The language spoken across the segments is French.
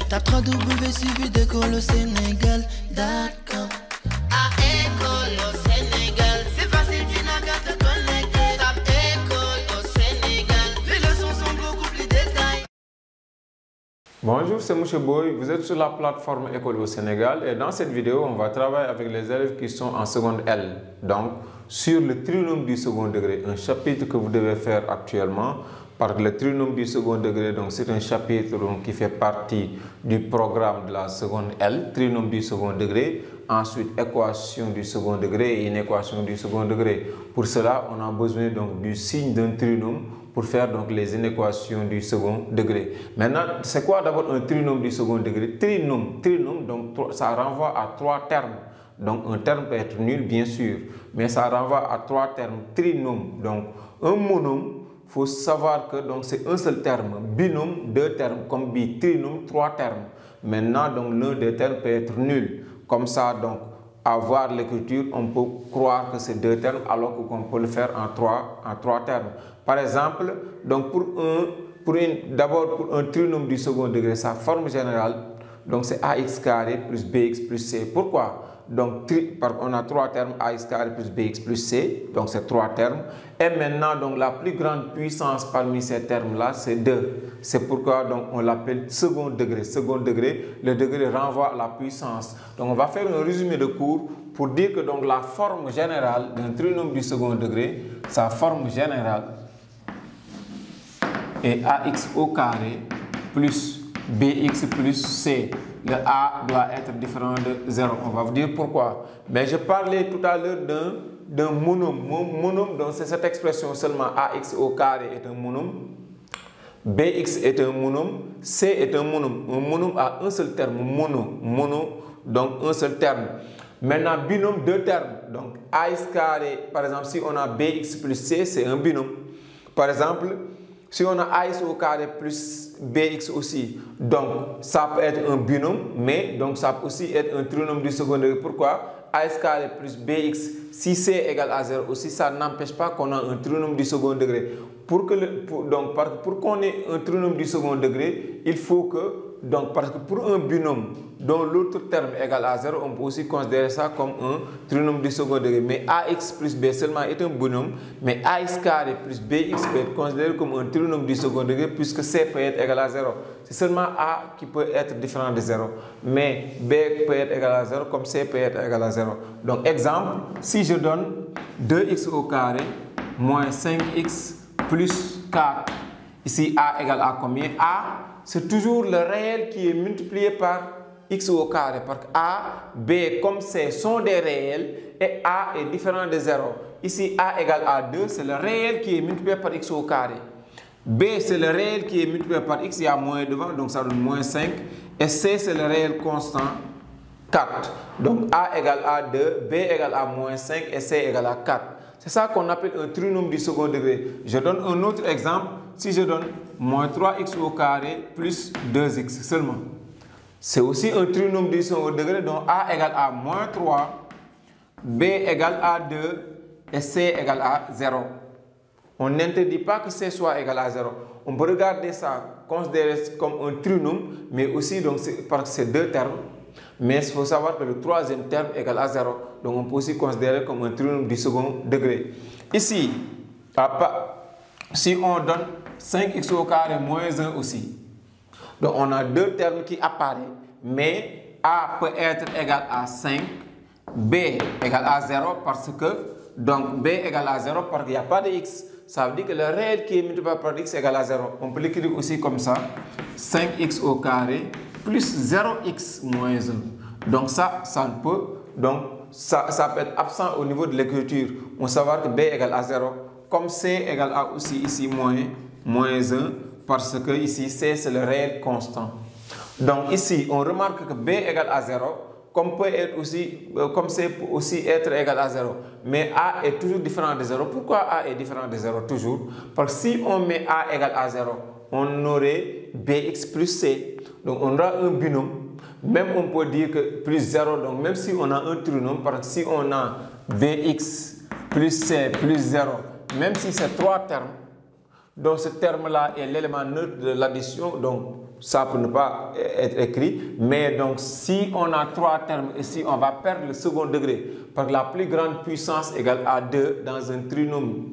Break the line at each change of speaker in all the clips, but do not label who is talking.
Tape www.école au Sénégal.com. À École au Sénégal, c'est facile, tu n'as qu'à te connecter. Tape École au Sénégal, les leçons sont beaucoup plus détaillées.
Bonjour, c'est M. Boy, vous êtes sur la plateforme École au Sénégal et dans cette vidéo, on va travailler avec les élèves qui sont en seconde L. Donc, sur le trinôme du second degré, un chapitre que vous devez faire actuellement. Par le trinôme du second degré, donc c'est un chapitre donc, qui fait partie du programme de la seconde L, trinôme du second degré, ensuite équation du second degré et une équation du second degré. Pour cela, on a besoin donc du signe d'un trinôme pour faire donc les inéquations du second degré. Maintenant, c'est quoi d'abord un trinôme du second degré? Trinôme, donc ça renvoie à trois termes. Donc un terme peut être nul bien sûr, mais ça renvoie à trois termes. Trinôme, donc un monôme. Il faut savoir que c'est un seul terme, binôme, deux termes, comme bi, trinôme, trois termes. Maintenant, donc l'un des termes peut être nul. Comme ça, donc, à voir l'écriture, on peut croire que c'est deux termes alors qu'on peut le faire en trois termes. Par exemple, donc d'abord pour un trinôme du second degré, sa forme générale, donc c'est ax carré plus bx plus c. Pourquoi? Donc, on a trois termes, ax carré plus bx plus c, donc c'est trois termes. Et maintenant, donc, la plus grande puissance parmi ces termes-là, c'est 2. C'est pourquoi donc, on l'appelle second degré. Second degré, le degré renvoie à la puissance. Donc, on va faire un résumé de cours pour dire que donc, la forme générale d'un trinôme du second degré, sa forme générale est ax au carré plus bx plus c. Le a doit être différent de 0. On va vous dire pourquoi. Mais je parlais tout à l'heure d'un monôme. Monôme, donc c'est cette expression seulement ax au carré est un monôme, bx est un monôme, c est un monôme. Un monôme a un seul terme, mono, donc un seul terme. Maintenant, binôme, deux termes. Donc ax carré, par exemple, si on a bx plus c, c'est un binôme. Par exemple, si on a ax au carré plus bx aussi, donc ça peut être un binôme, mais donc ça peut aussi être un trinôme du second degré. Pourquoi? Ax carré plus bx, si c égale à 0 aussi, ça n'empêche pas qu'on a un trinôme du second degré. Pour qu'on ait un trinôme du second degré, il faut que, donc parce que pour un binôme dont l'autre terme égale à 0, on peut aussi considérer ça comme un trinôme du second degré. Mais ax plus b seulement est un binôme, mais ax carré plus bx peut être considéré comme un trinôme du second degré puisque c peut être égal à 0. C'est seulement a qui peut être différent de 0, mais b peut être égal à 0 comme c peut être égal à 0. Donc exemple, si je donne 2x au carré moins 5x plus 4, ici a égale à combien? A, c'est toujours le réel qui est multiplié par x au carré, parce que a, b comme c sont des réels et a est différent de 0. Ici a égale à 2, c'est le réel qui est multiplié par x au carré. B c'est le réel qui est multiplié par x, il y a moins devant, donc ça donne moins 5. Et c c'est le réel constant 4. Donc a égale à 2, b égale à moins 5 et c égale à 4. C'est ça qu'on appelle un trinôme du second degré. Je donne un autre exemple. Si je donne moins 3x au carré plus 2x seulement. C'est aussi un trinôme du second degré, donc a égale à moins 3, b égale à 2 et c égale à 0. On n'interdit pas que c soit égal à 0. On peut regarder ça, considérer comme un trinôme, mais aussi donc parce que c'est deux termes. Mais il faut savoir que le troisième terme est égal à 0. Donc on peut aussi considérer comme un trinôme du second degré. Ici, si on donne 5x au carré moins 1 aussi. Donc on a deux termes qui apparaissent. Mais a peut être égal à 5, b égale à 0 parce que, donc b égale à 0 parce qu'il n'y a pas de x. Ça veut dire que le réel qui est multiplié par x égale à 0. On peut l'écrire aussi comme ça. 5x au carré plus 0x moins 1. Donc ça ne peut, donc ça peut être absent au niveau de l'écriture. On va savoir que b égale à 0. Comme c égale à aussi ici moins 1 parce que ici c c'est le réel constant. Donc ici on remarque que b égale à 0 comme c peut aussi être égal à 0. Mais a est toujours différent de 0. Pourquoi a est différent de 0 toujours? Parce que si on met a égale à 0, on aurait bx plus c. Donc on aura un binôme. Même on peut dire que plus 0, donc même si on a un trinôme, parce que si on a bx plus c plus 0, même si c'est trois termes, donc ce terme-là est l'élément neutre de l'addition, donc ça peut ne pas être écrit, mais donc si on a 3 termes ici, on va perdre le second degré, parce que la plus grande puissance égale à 2 dans un trinôme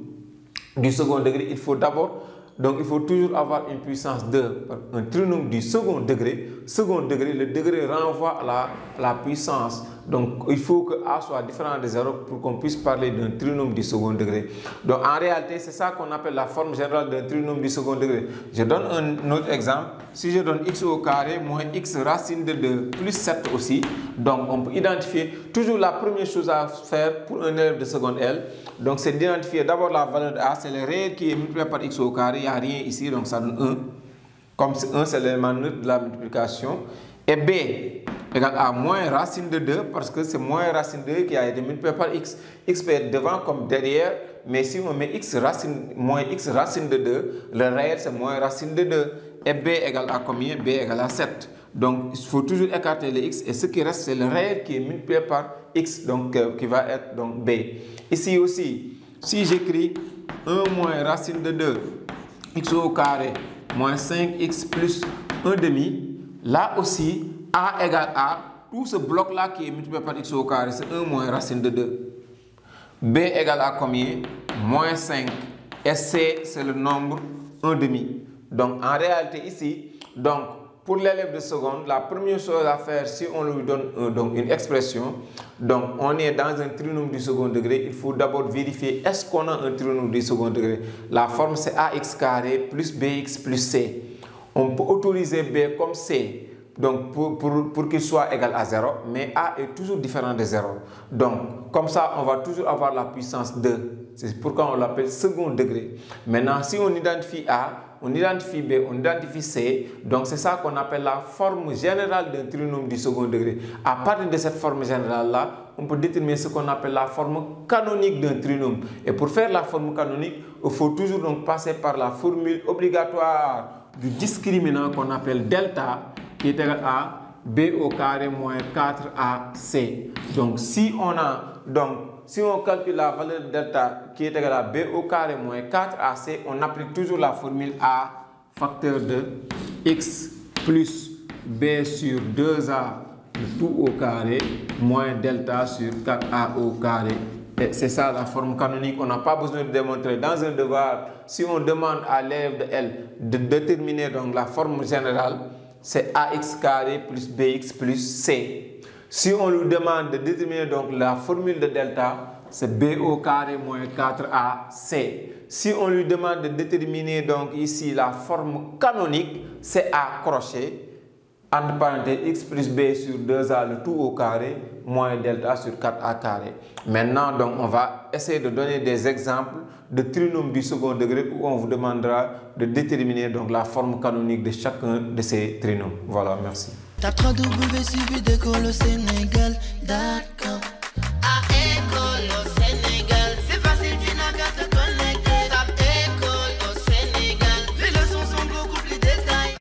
du second degré, il faut d'abord, donc il faut toujours avoir une puissance 2, un trinôme du second degré, le degré renvoie à la puissance. Donc il faut que A soit différent de 0 pour qu'on puisse parler d'un trinôme du second degré. Donc en réalité, c'est ça qu'on appelle la forme générale d'un trinôme du second degré. Je donne un autre exemple. Si je donne x au carré moins x racine de 2 plus 7 aussi, donc on peut identifier toujours la première chose à faire pour un élève de seconde L. Donc c'est d'identifier d'abord la valeur de A, c'est le réel qui est multiplié par x au carré, il n'y a rien ici, donc ça donne 1. Comme 1 c'est l'élément neutre de la multiplication. Et B égale à moins racine de 2 parce que c'est moins racine de 2 qui a été multiplié par x. X peut être devant comme derrière, mais si on met x racine, moins x racine de 2, le réel c'est moins racine de 2. Et B égale à combien? B égale à 7. Donc il faut toujours écarter les x et ce qui reste c'est le réel qui est multiplié par x, donc qui va être donc B. Ici aussi, si j'écris 1 moins racine de 2 x au carré moins 5x plus 1 demi, là aussi A égale à, tout ce bloc là qui est multiplié par x au carré, c'est 1 moins racine de 2. B égale à combien? Moins 5. Et C, c'est le nombre 1 demi. Donc en réalité ici, donc pour l'élève de seconde, la première chose à faire si on lui donne donc une expression, donc on est dans un trinôme du second degré, il faut d'abord vérifier est-ce qu'on a un trinôme du second degré. La forme c'est ax carré plus bx plus c. On peut autoriser b comme c. Donc pour qu'il soit égal à 0, mais A est toujours différent de 0. Donc comme ça, on va toujours avoir la puissance 2. C'est pourquoi on l'appelle second degré. Maintenant, si on identifie A, on identifie B, on identifie C, donc c'est ça qu'on appelle la forme générale d'un trinôme du second degré. À partir de cette forme générale-là, on peut déterminer ce qu'on appelle la forme canonique d'un trinôme. Et pour faire la forme canonique, il faut toujours donc passer par la formule obligatoire du discriminant qu'on appelle delta, qui est égal à b au carré moins 4ac. Donc si on calcule la valeur de delta qui est égale à b au carré moins 4ac, on applique toujours la formule a facteur de x plus b sur 2a le tout au carré moins delta sur 4a au carré. Et c'est ça la forme canonique. On n'a pas besoin de démontrer dans un devoir. Si on demande à l'élève de L de déterminer donc la forme générale, c'est ax carré plus bx plus c. Si on lui demande de déterminer donc la formule de delta, c'est b au carré moins 4ac. Si on lui demande de déterminer donc ici la forme canonique, c'est a crochet, entre parenthèses x plus b sur 2a le tout au carré moins delta sur 4a carré. Maintenant, donc, on va essayer de donner des exemples de trinômes du second degré où on vous demandera de déterminer donc la forme canonique de chacun de ces trinômes. Voilà, merci.
Tape www.suividecolosénégal.com. À École